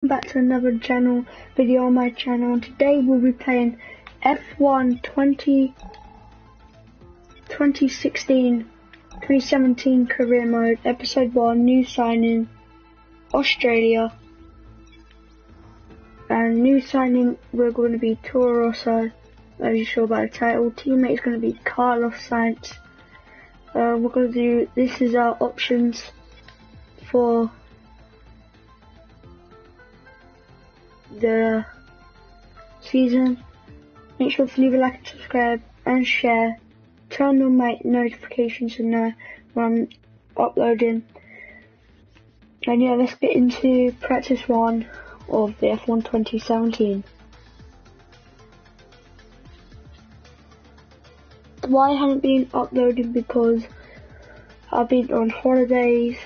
Back to another video on my channel, and today we'll be playing F1 2016-2017 career mode, episode 1, new signing, Australia. And new signing, we're going to be Toro Rosso, as you saw by the title. Teammate is going to be Carlos Sainz. We're going to do, this is our options for the season. Make sure to leave a like and subscribe and share. Turn on my notifications to know when I'm uploading. And yeah, let's get into practice 1 of the F1 2017. Why I haven't been uploading, because I've been on holidays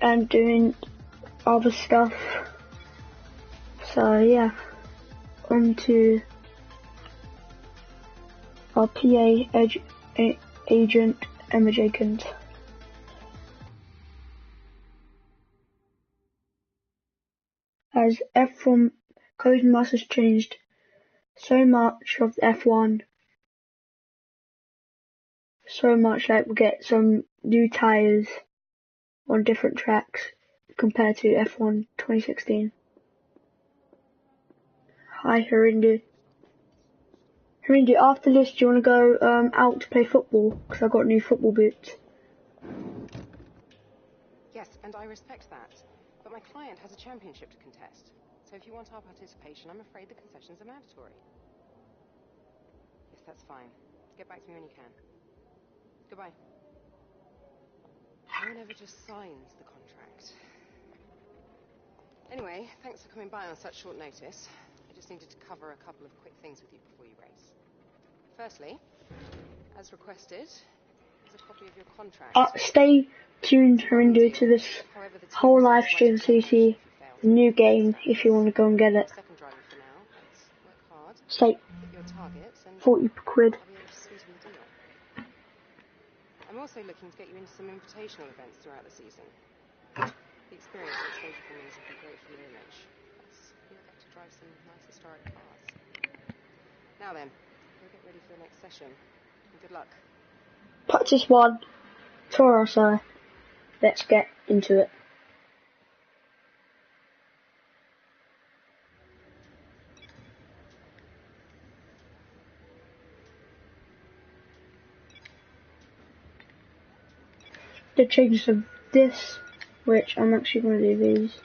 and doing other stuff. So yeah, on to our PA agent, Emma Jenkins. As F1 Codemaster has changed so much of F1, so much like we get some new tyres on different tracks compared to F1 2016. Hi Harinder. Harinder, after this, do you want to go out to play football? Because I got new football boots. Yes, and I respect that. But my client has a championship to contest. So if you want our participation, I'm afraid the concessions are mandatory. Yes, that's fine. Get back to me when you can. Goodbye. No one ever just signs the contract. Anyway, thanks for coming by on such short notice. I just needed to cover a couple of quick things with you before you race. Firstly, as requested, is a copy of your contract. Stay tuned, Harinder, to this whole live stream so you see the new game if you want to go and get it. Second driver for now. Let's work hard. Say Hit your targets and 40 quid. I'll be able to sweeten the deal. I'm also looking to get you into some invitational events throughout the season. The experience and exposure from these would be great for your image. Plus, you'll get to drive some nice historic cars. Now then, go get ready for the next session. And good luck. Practice 1, Toro Rosso. Let's get into it. The changes of this, which I'm actually going to do these.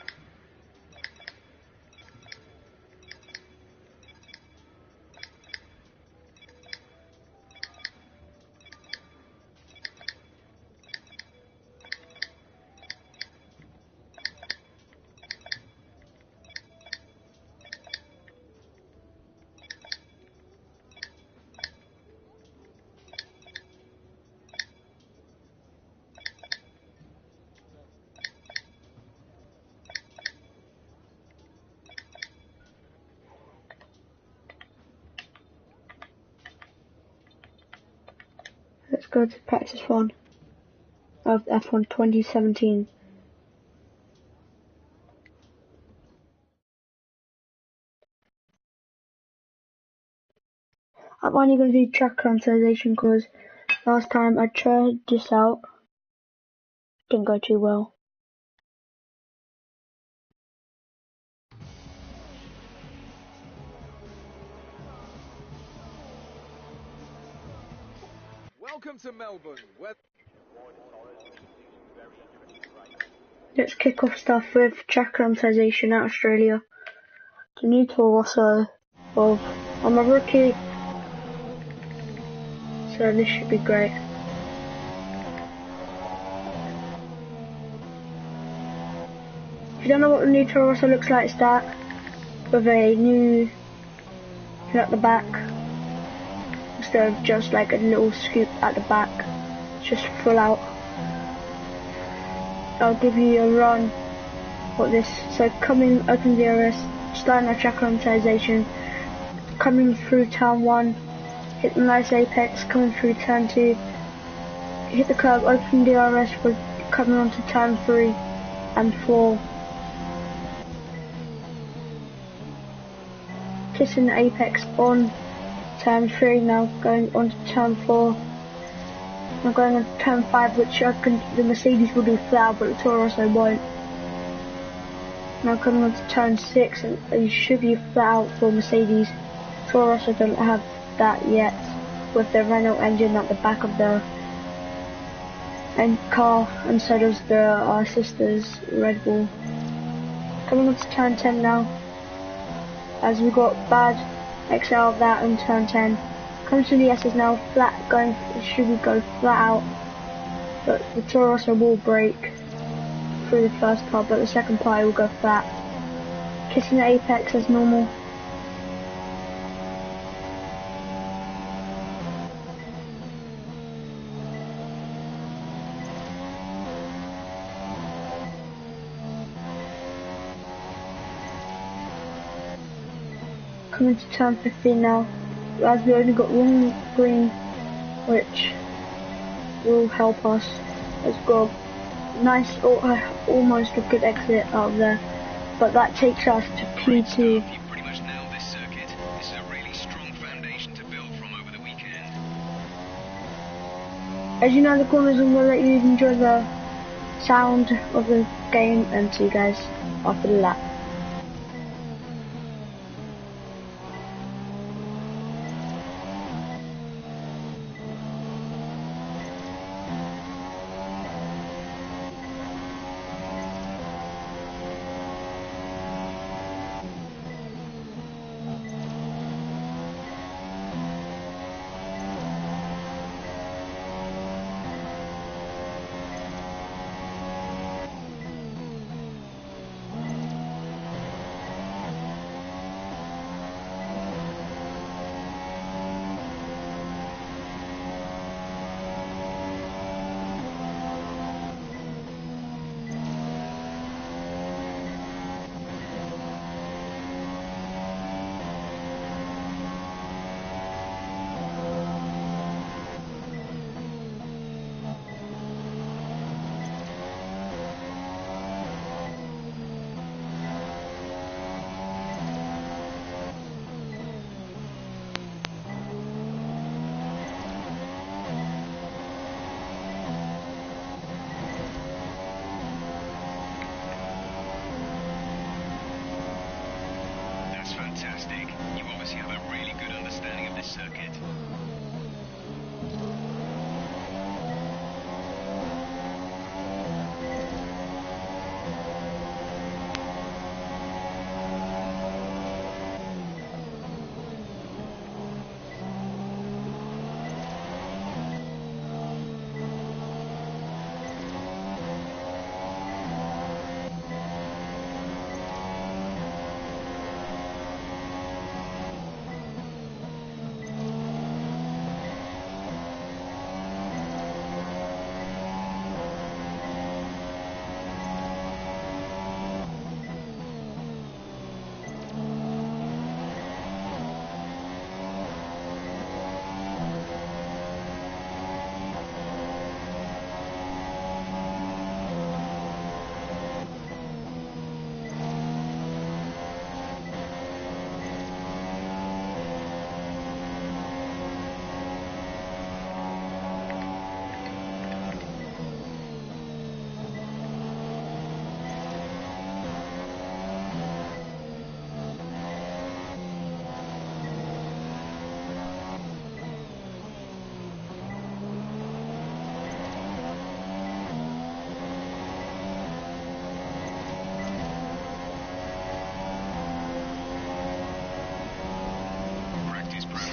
Let's go to practice 1 of F1 2017. I'm only going to do track customization because last time I tried this out, didn't go too well. Welcome to Melbourne. Let's kick off stuff with track customization at Australia. The new Toro Rosso. Well, I'm a rookie, so this should be great. If you don't know what the new Toro Rosso looks like, it's that with a new at the back, instead of just like a little scoop at the back, it's just full out. I'll give you a run what this. So coming, open DRS, starting our track customization, coming through turn 1, hit the nice apex, coming through turn 2, hit the curb, open DRS for coming onto turn 3 and 4. kissing the apex on turn 3 now, going on to turn 4. Now going on to turn 5, which I reckon the Mercedes will do flat, but the Toro Rosso won't. Now coming on to turn 6, and it should be flat out for Mercedes. Toro Rosso don't have that yet, with the Renault engine at the back of the car, and so does the sisters Red Bull. Coming on to turn 10 now, as we got bad XL of that on turn 10. Comes to the S's now, flat going, should we go flat out, but the Toro Rosso will brake through the first part, but the second part will go flat. Kissing the apex as normal. Coming to turn 15 now, as we only got one green, which will help us. Let's go. Nice, almost a good exit out of there, but that takes us to P2. You've pretty much nailed this circuit. This is a really strong foundation to build from over the weekend. As you know, the corners, I'm going to let you enjoy the sound of the game, and see you guys after the lap. Fantastic. You obviously have a really good understanding of this circuit.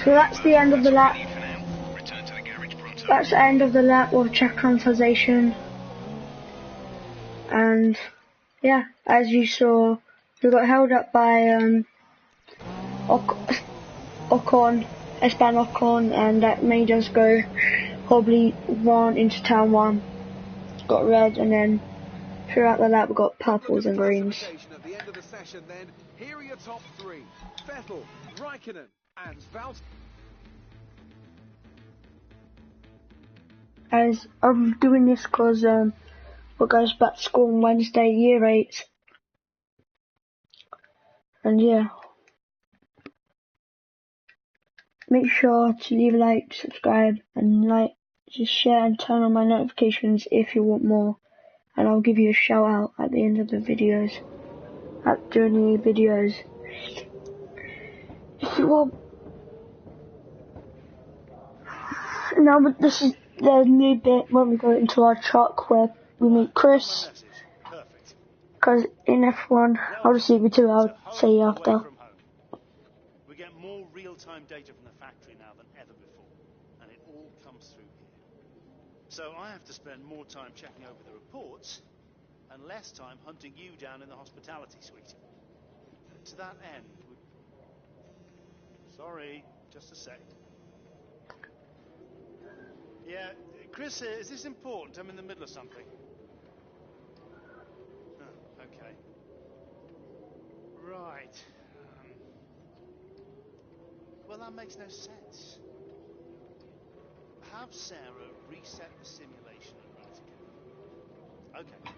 So that's the end of the lap. That's the end of the lap of track quantization. And yeah, as you saw, we got held up by Ocon, Esteban Ocon, and that made us go probably run into turn 1. Got red, and then throughout the lap we got purples and greens. At the end of the session, then, here are your top 3: Vettel, Raikkonen, and Valtteri. As I'm doing this because we're going back to school on Wednesday, year 8, and yeah. make sure to leave a like, subscribe, and just share and turn on my notifications if you want more. And I'll give you a shout out at the end of the videos, during the videos. Well, now this is the new bit when we go into our truck where we meet Chris. Because in F1, I'll just leave it to I'll say after. We get more real-time data from the factory now than ever before, and it all comes through here. So I have to spend more time checking over the reports and less time hunting you down in the hospitality suite. To that end, sorry, just a sec. Yeah, Chris, is this important? I'm in the middle of something. Oh, okay. Right. Well, that makes no sense. Have Sarah reset the simulation and run it again. Okay.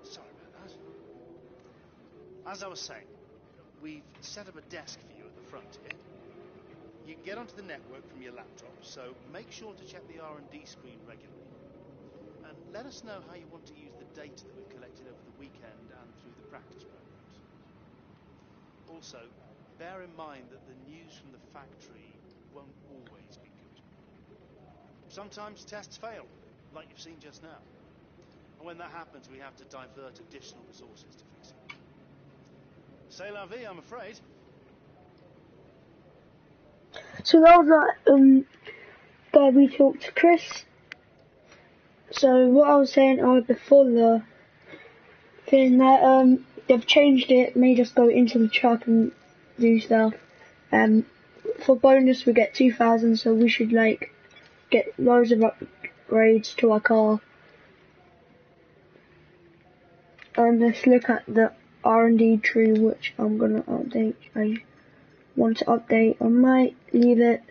Sorry about that. As I was saying, we've set up a desk for you at the front here. You can get onto the network from your laptop, so make sure to check the R&D screen regularly. And let us know how you want to use the data that we've collected over the weekend and through the practice programs. Also, bear in mind that the news from the factory won't always be good. Sometimes tests fail, like you've seen just now. And when that happens, we have to divert additional resources to fix it. C'est la vie, I'm afraid. So that was that where we talked to Chris. So what I was saying before the thing that they've changed it, made us go into the truck and do stuff. For bonus we get 2,000, so we should get loads of upgrades to our car. Let's look at the R&D tree, which I'm gonna update. I want to update. I might leave it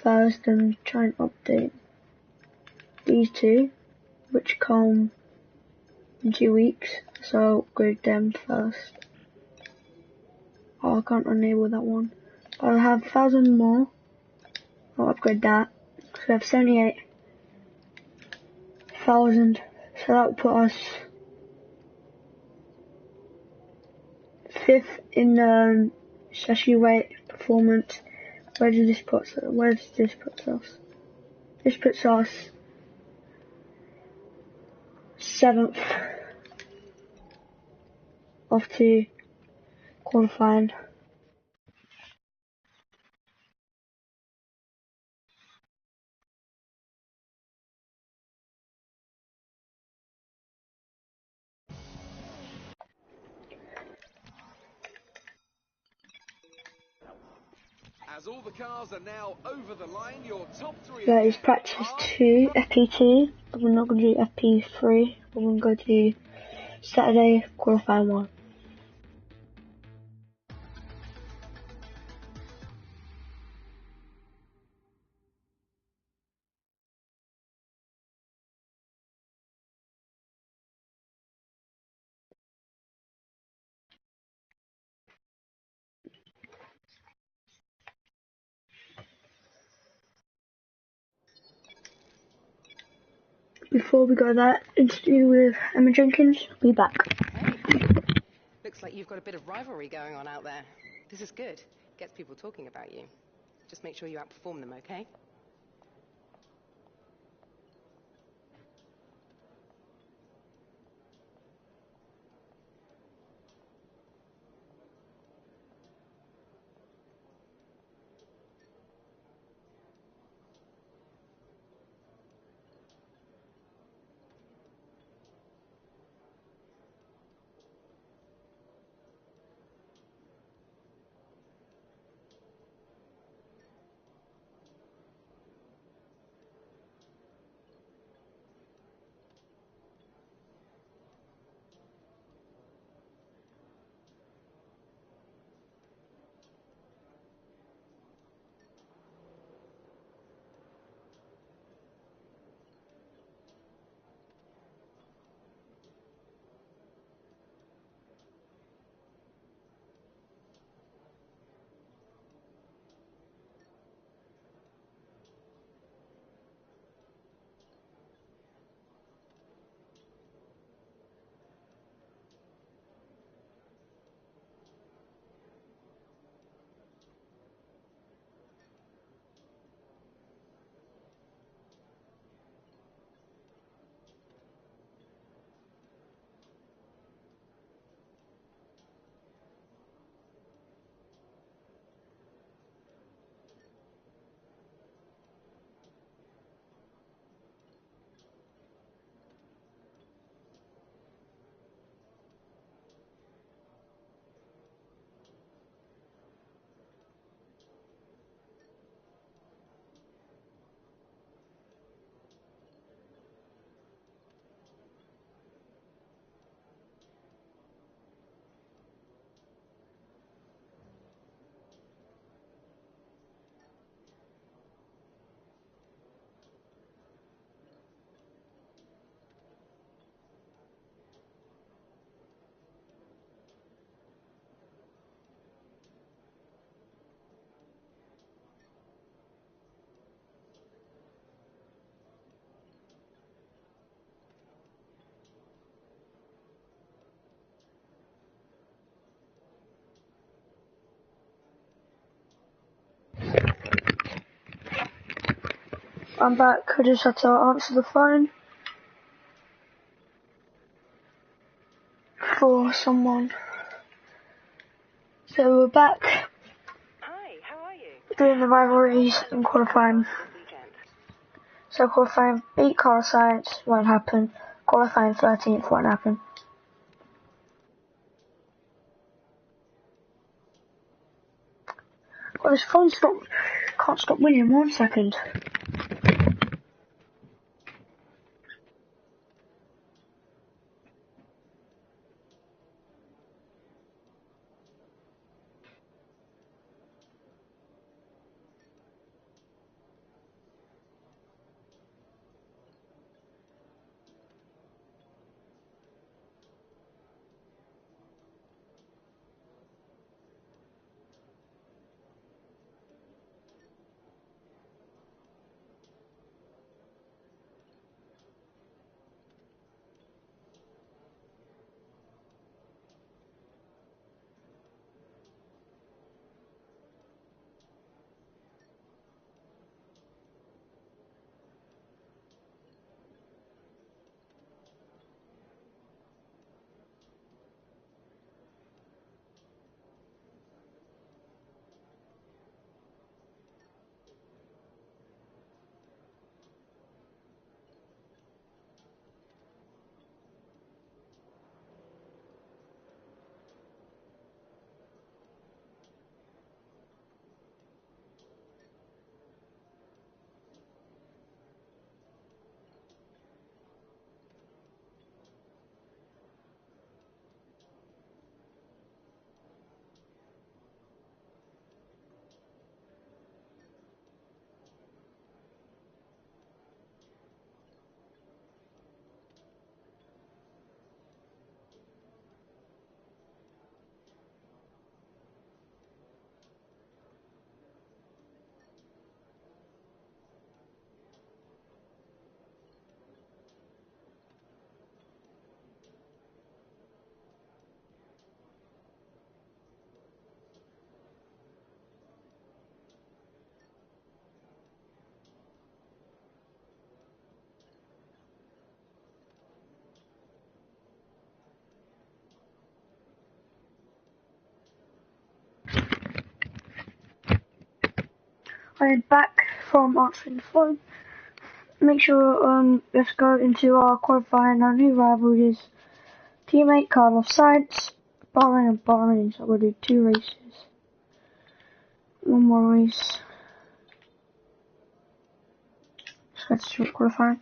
first and try and update these two, which come in 2 weeks, so I'll upgrade them first. Oh, I can't enable that one. I'll have 1,000 more. I'll upgrade that. So we have 78,000. So that will put us 5th in chassis weight performance. Where does this put us? This puts us 7th off to qualifying. As all the cars are now over the line, your top three. That is practice 2, FP2, but we're not going to do FP3, we're going to go to Saturday qualifying 1. Before we go that interview with Emma Jenkins, be back. Hey, looks like you've got a bit of rivalry going on out there. This is good. Gets people talking about you. Just make sure you outperform them, okay? I'm back. I just had to answer the phone for someone. So we're back. Hi, how are you? Doing the rivalries and qualifying. So qualifying 8 car sites won't happen. Qualifying 13th won't happen. Well, this phone can't stop winning. 1 second. I'm back from answering the phone. Make sure, let's go into our qualifying. Our new rivalries. Teammate Carlos Sainz, Bahrain and Bahrain. So we'll do 2 races. 1 more race. So let's do qualifying.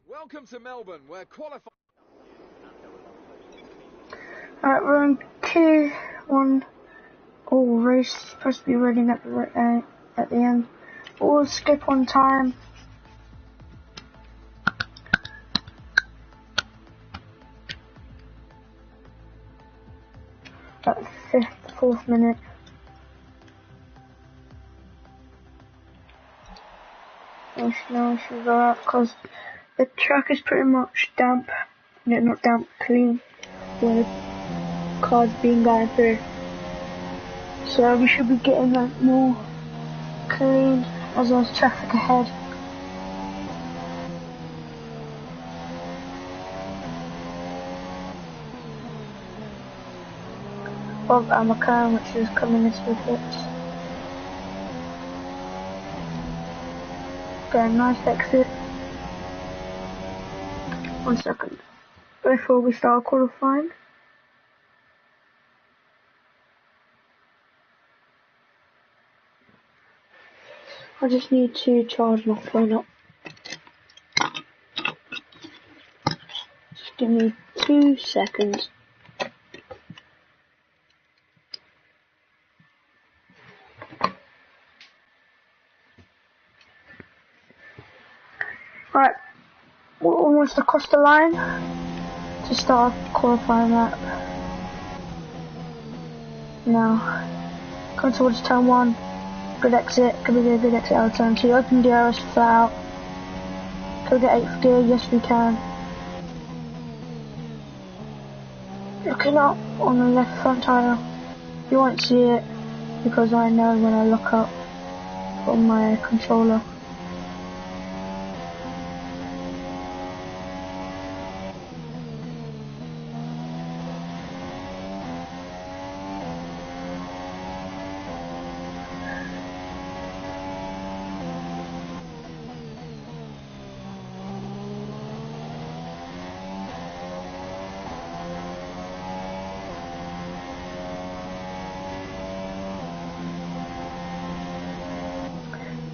Welcome to Melbourne, where qualifying... Alright, we're on Q1. Oh, race supposed to be running at the end. We'll skip on time. At the 4th minute. Now should go out because the track is pretty much damp. No, not damp, clean. Where the car's been going through. So we should be getting like more clean as there's traffic ahead. Bob and McLaren, which is coming into the pits. Okay, nice exit. 1 second. Before we start qualifying. I just need to charge my phone up. Just give me 2 seconds. Right, we're almost across the line. to start a qualifying lap. Now, come towards turn 1. Good exit. Could be a good exit out of turn 2. Open DRS flat out. Could we get 8th gear? Yes, we can. Looking up on the left front tyre. You won't see it because I know when I look up on my controller.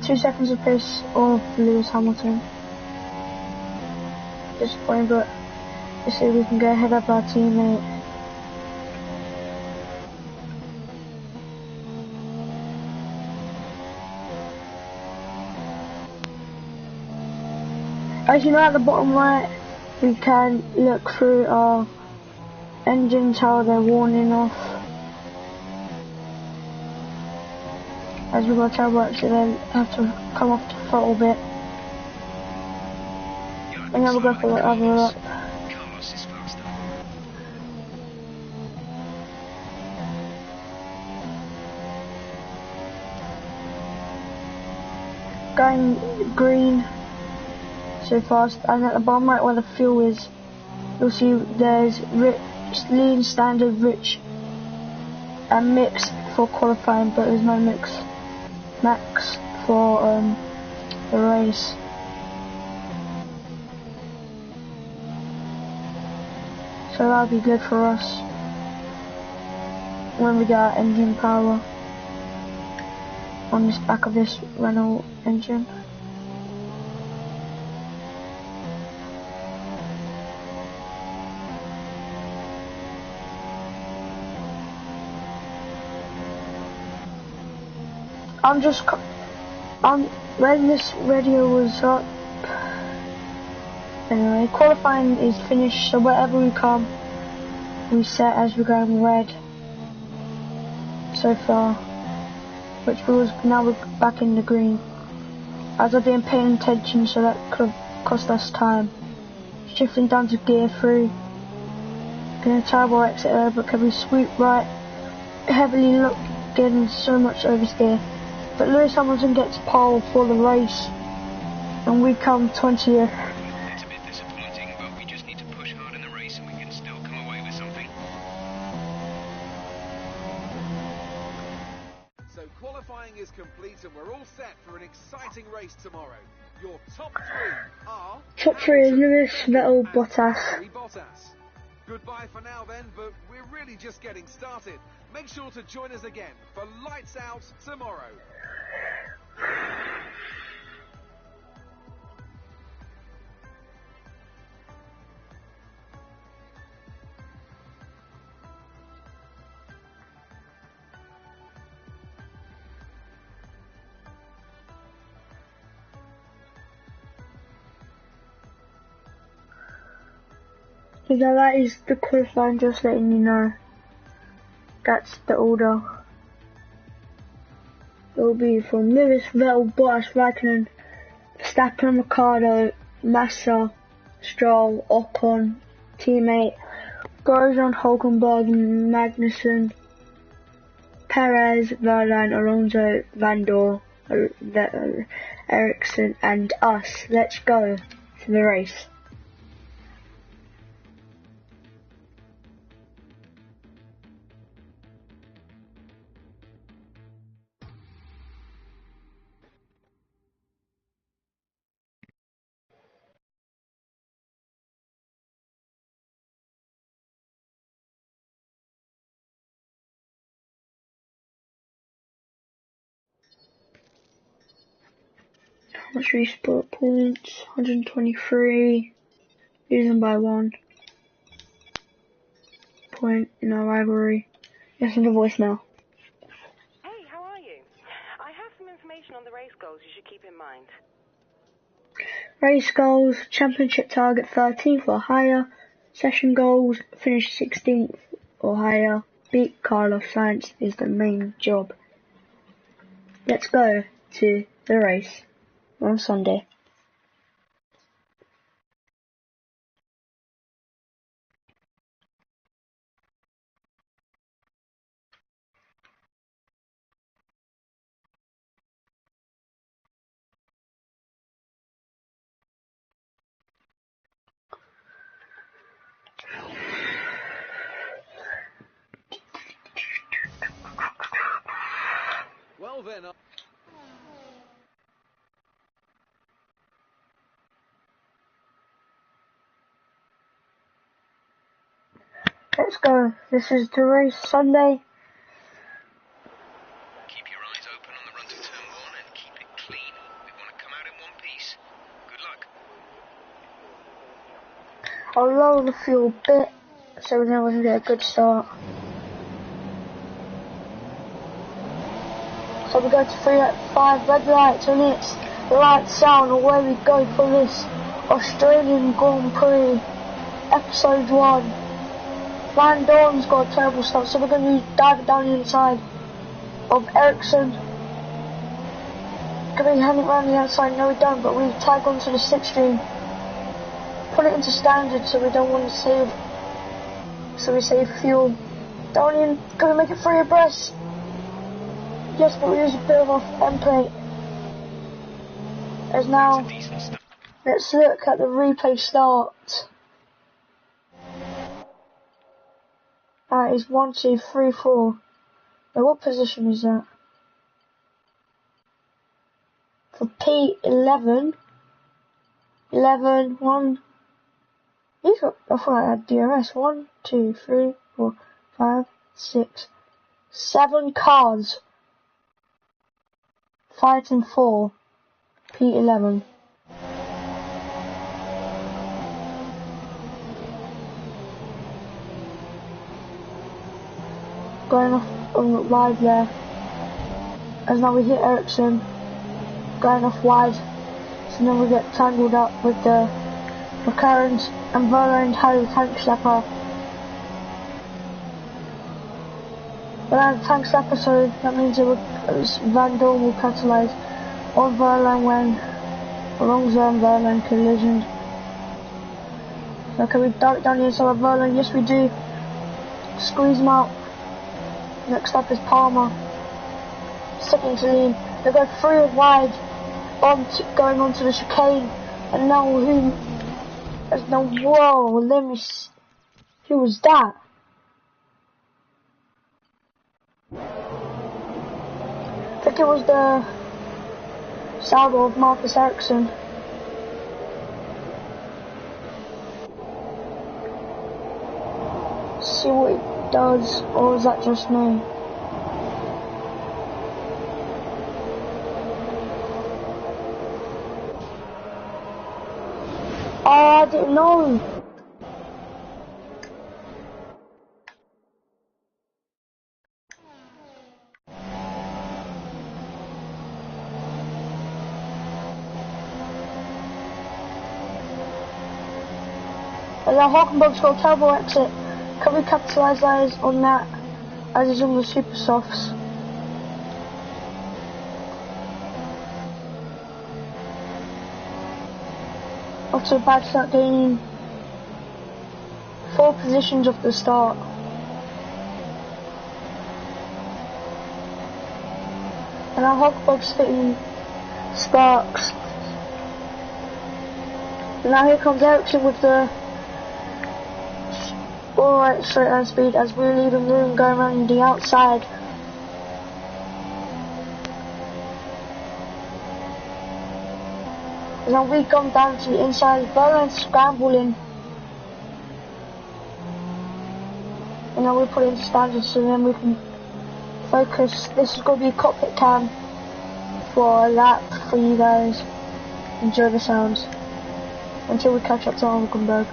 Two seconds of pace of Lewis Hamilton. Disappointing, but let's see if we can get ahead of our teammate. As you know, at the bottom right, we can look through our engines, how they're warning off. As we've got turbo exit, then have to come off the throttle bit. And then we'll go for the other lap. Carlos is faster. Going green so fast, and at the bottom right where the fuel is, you'll see there's lean, standard, rich, and mix for qualifying, but there's no max for the race. So that'll be good for us when we get our engine power on this back of this Renault engine. When this radio was up, anyway, qualifying is finished, so wherever we come, we set as we're going red so far, which was, now we're back in the green. As I've been paying attention, so that could have cost us time. Shifting down to gear 3, getting a turbo exit there, but can we sweep right, heavily look, getting so much oversteer. But Lewis Hamilton gets pole for the race, and we come 20th. It's a bit disappointing, but we just need to push hard in the race and we can still come away with something. So qualifying is complete and we're all set for an exciting race tomorrow. Your top 3 are... Top 3 is Lewis, Vettel, and Bottas. Bottas. Goodbye for now then, but we're really just getting started. Make sure to join us again for Lights Out tomorrow. So now that is the qualifying, just letting you know. That's the order. It will be from Lewis, Vettel, Bottas, Raikkonen, Verstappen, Ricciardo, Massa, Stroll, Ocon, teammate, Grosjean, Hulkenberg, Magnussen, Perez, Verlaine, Alonso, Van Dorn, Ericsson, and us. Let's go to the race. How much resport points? 123. Losing by 1 point in our rivalry. Yes, in the voicemail. Hey, how are you? I have some information on the race goals you should keep in mind. Race goals, championship target 13 for higher, Session goals, finish 16th or higher, beat Carlos Sainz is the main job. Let's go to the race on Sunday. Well then, Let's go. This is the race Sunday. Keep your eyes open on the run to turn 1 and keep it clean. We want to come out in one piece. Good luck. I'll lower the fuel a bit so then we can get a good start. So we go to 3 5 red lights and it's lights out and away we go for this Australian Grand Prix episode 1. Van Dorn's got a terrible start, so we're going to dive down the inside of Ericsson. Can we hand it round the outside? No we don't, but we tag onto the slipstream. Put it into standard so we don't want to save, so we save fuel. Down in, gonna make it 3 abreast. Yes, but we use a bit of off end plate. As now, let's look at the replay start. That is 1, 2, 3, 4. Now what position is that? For P11, 1. These got, I thought I had DRS. 1, 2, 3, 4, 5, 6, 7 cars fighting for P11. Going off wide there. As now we hit Ericsson. Going off wide. So then we get tangled up with the McLarens and Verlaine had a tank slapper. Verlaine tank slapper, so that means Van Dorn will catalyse on Verlaine when Alonso and Verlaine collision. So can we dart down the inside of Verlaine? Yes we do. Squeeze him out. Next up is Palmer. Second to lean. They go 3 wide going onto the chicane. And now whoa, let me see. Who was that? I think it was the Sauber of Marcus Ericsson. See what it does, or is that just me? Oh, I didn't know. And now Hockenberg's got a terrible exit. Can we capitalise on that as he's on the super softs? Off to a bad start, gaining 4 positions off the start. And now Hockenberg's fitting sparks. And now here comes Ericsson with the alright straight line speed as we're leaving room going around the outside. And now we come down to the inside, Verlaine scrambling. And now we put it into standard so then we can focus. This is going to be a cockpit cam for a lap for you guys. Enjoy the sounds until we catch up to Hockenberg.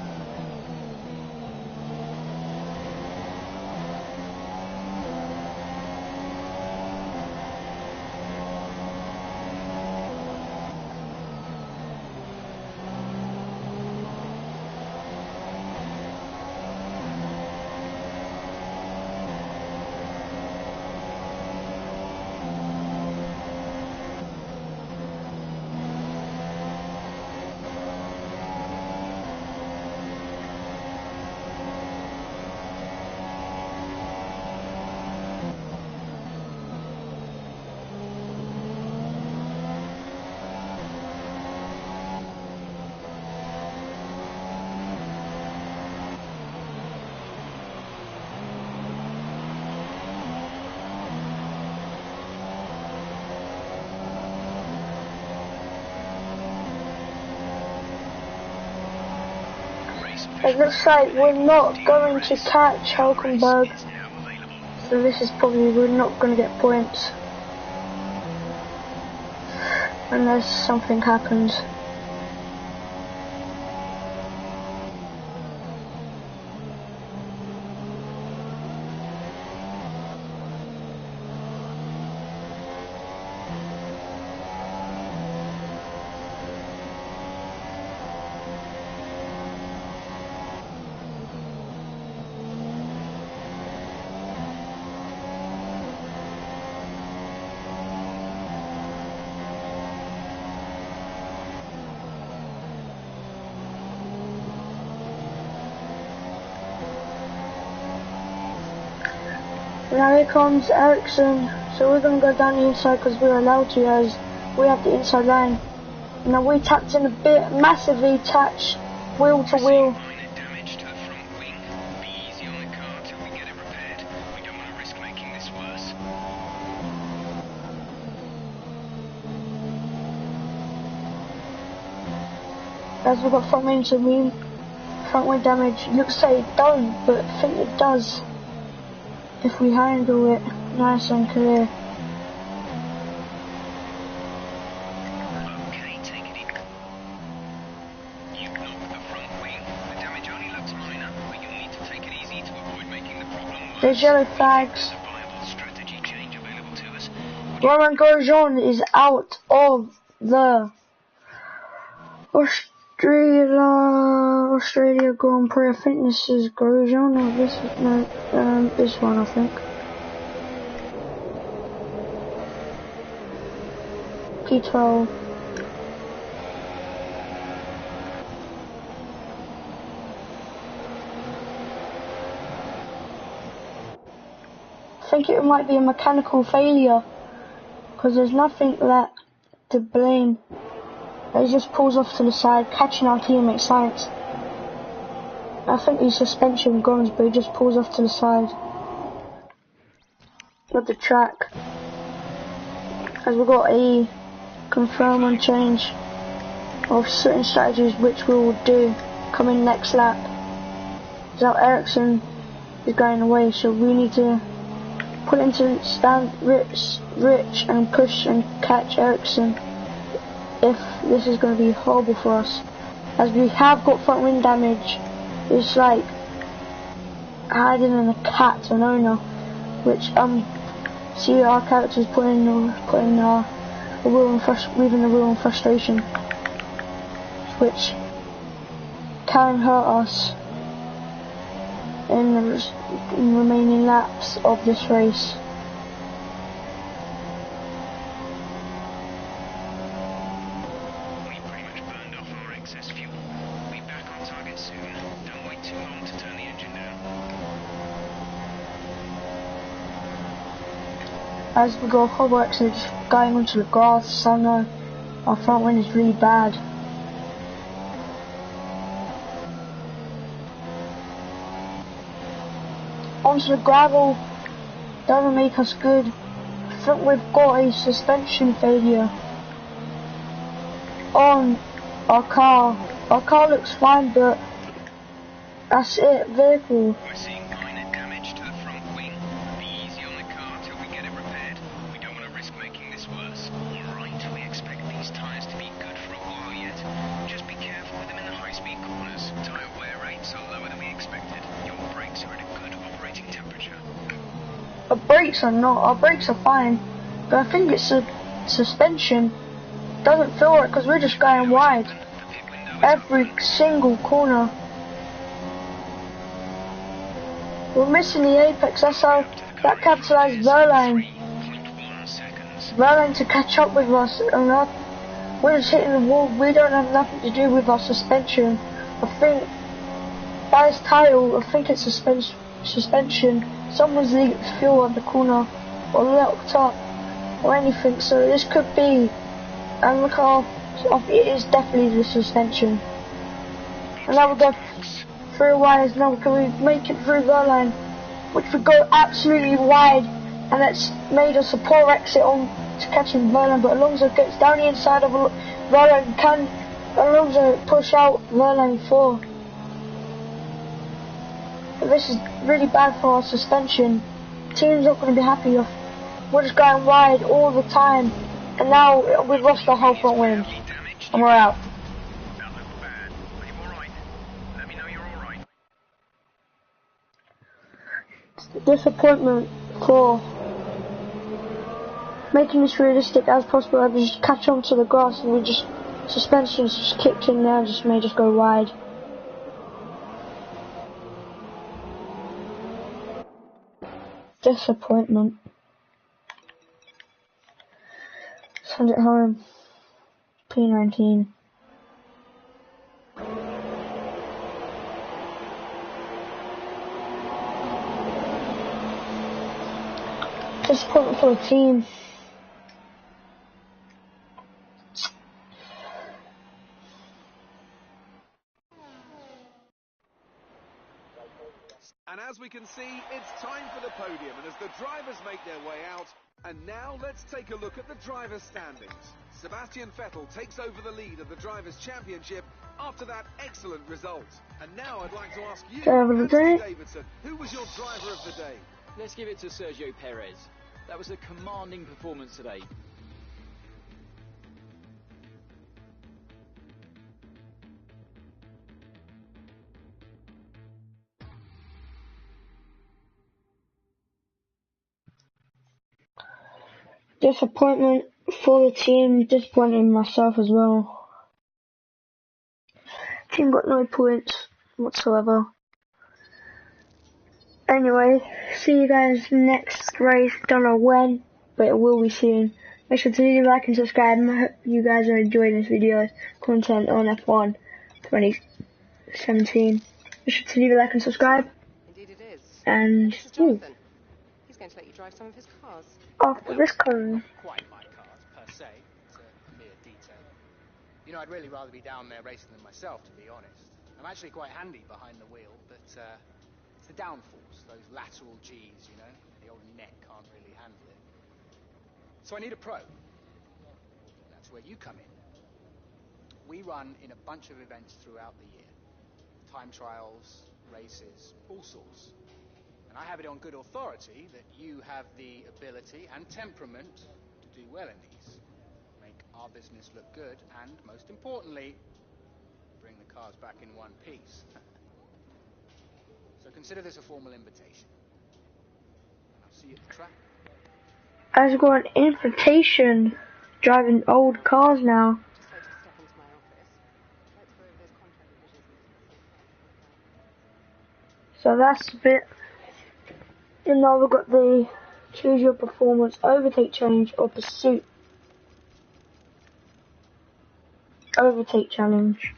It looks like we're not going to catch Hulkenberg, so this is probably, we're not going to get points unless something happens. Now here comes Ericsson, so we're going to go down the inside because we're allowed to, as we have the inside line. Now we tapped in a bit, massively touch, wheel to wheel. Minor damage to the front wing. Be easy on the car till we get it repaired. We don't want to risk making this worse. As we've got front wing damage. Looks like it don't, but I think it does if we handle it nice and clear. Okay, take it in. You've knocked the front wing. The damage only looks minor, but you'll need to take it easy to avoid making the problem worse. There's yellow flags. There's a viable strategy change available to us. Romain Grosjean is out of the Australia Grand Prix. I think this is Grosjean or this, no, this one I think. P12. I think it might be a mechanical failure because there's nothing that to blame. He just pulls off to the side, catching our teammate Science. I think he's suspension guns, but he just pulls off to the side of the track. As we've got a confirm and change of certain strategies which we will do coming next lap. So Ericsson is going away, so we need to put into stand Rich and push and catch Ericsson. If this is going to be horrible for us, as we have got front wing damage. It's like hiding in a cat an owner, which see our characters putting leaving the wheel in frustration, which can hurt us in the remaining laps of this race. As we go forward, actually just going onto the grass, so no, our front wing is really bad. Onto the gravel, doesn't make us good. I think we've got a suspension failure on our car. Our car looks fine, but that's it, vehicle. We're seeing minor damage to the front wing. Be easy on the car till we get it repaired. We don't want to risk making this worse. Alright, we expect these tyres to be good for a while yet. Just be careful with them in the high-speed corners. Tyre wear rates are lower than we expected. Your brakes are at a good operating temperature. Our brakes are not. Our brakes are fine, but I think it's a suspension. Doesn't feel right because we're just going wide every single corner. We're missing the apex. That's how that capitalized Verlaine to catch up with us, and we're just hitting the wall. We don't have nothing to do with our suspension. I think that is title. I think it's suspension. Someone's leaked fuel on the corner or locked up or anything. So this could be, and the car, it is definitely the suspension. And now we go through wires. Now can we make it through Verlaine, which would go absolutely wide, and that's made us a poor exit on to catching Verlaine. But Alonso gets down the inside of Verlaine. Can Alonso push out Verlaine for this is really bad for our suspension. Team's not going to be happy if we're just going wide all the time, and now we've lost the whole front wing, and we're out. That looked bad. Are you alright? Let me know you're alright. Disappointment for making this realistic as possible. I just catch on to the grass and we just suspensions just kicked in there and just made us go wide. Disappointment. Send it home. P19. Disappointment for the team. And as we can see, it's time for the podium, and as the drivers make their way out, and now let's take a look at the drivers' standings. Sebastian Vettel takes over the lead of the Drivers' Championship after that excellent result. And now I'd like to ask you, Anthony Davidson, who was your driver of the day? Let's give it to Sergio Perez. That was a commanding performance today. Disappointment for the team, disappointing myself as well. Team got no points whatsoever. Anyway, see you guys next race. Don't know when, but it will be soon. Make sure to leave a like and subscribe. I hope you guys are enjoying this video content on F1 2017. Make sure to leave a like and subscribe. Indeed it is. And This is Jonathan. He's going to let you drive some of his cars. after this cone. Quite my cars, per se. It's a mere detail. You know, I'd really rather be down there racing them myself, to be honest. I'm actually quite handy behind the wheel, but it's the downforce, those lateral G's, you know. The old neck can't really handle it. So I need a pro. And that's where you come in. We run in a bunch of events throughout the year. Time trials, races, all sorts. And I have it on good authority that you have the ability and temperament to do well in these. Make our business look good and, most importantly, bring the cars back in one piece. So consider this a formal invitation. And I'll see you at the track. I've got an invitation driving old cars now. Just like to step into my office. Let's go over those contract revisions. So that's a bit. And now we've got the choose your performance, overtake challenge or pursuit. Overtake challenge.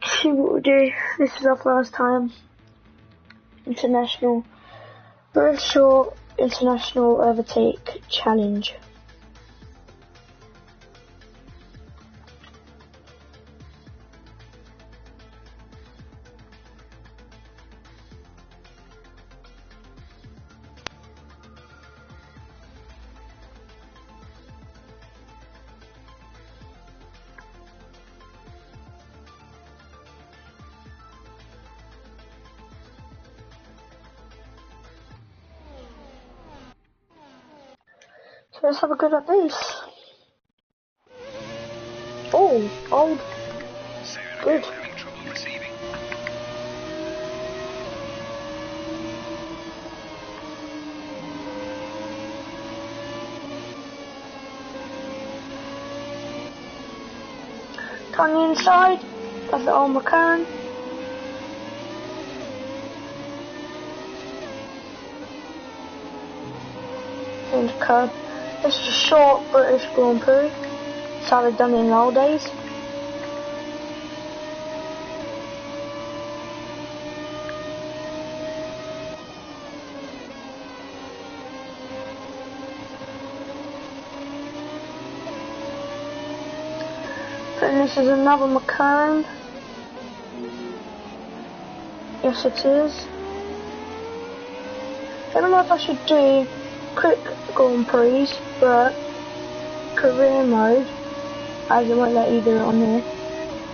See what we'll do. This is our first time. International. Very short international overtake challenge. So let's have a good at this. Oh, old. Good. Having trouble receiving. On the inside, that's the old McLaren. And the curb. This is a short British Grand Prix. That's how they've done it in the old days. And this is another McLaren. Yes, it is. I don't know if I should do quick Grand Prix, but career mode, as it won't let you do it on here.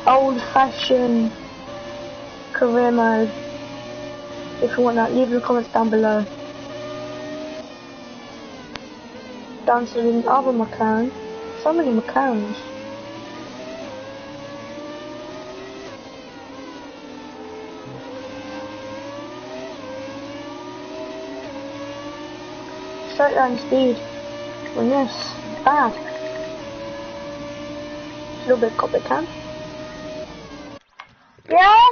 Old fashioned career mode. If you want that, leave the comments down below. Down to the other McLaren. So many McLarens. Straight line speed. Well, yes, bad. A little bit copy can. Yeah?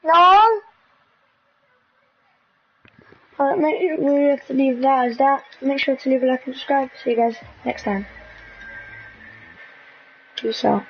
No? We have to leave that as that. Make sure to leave a like and subscribe. See you guys next time. Peace out.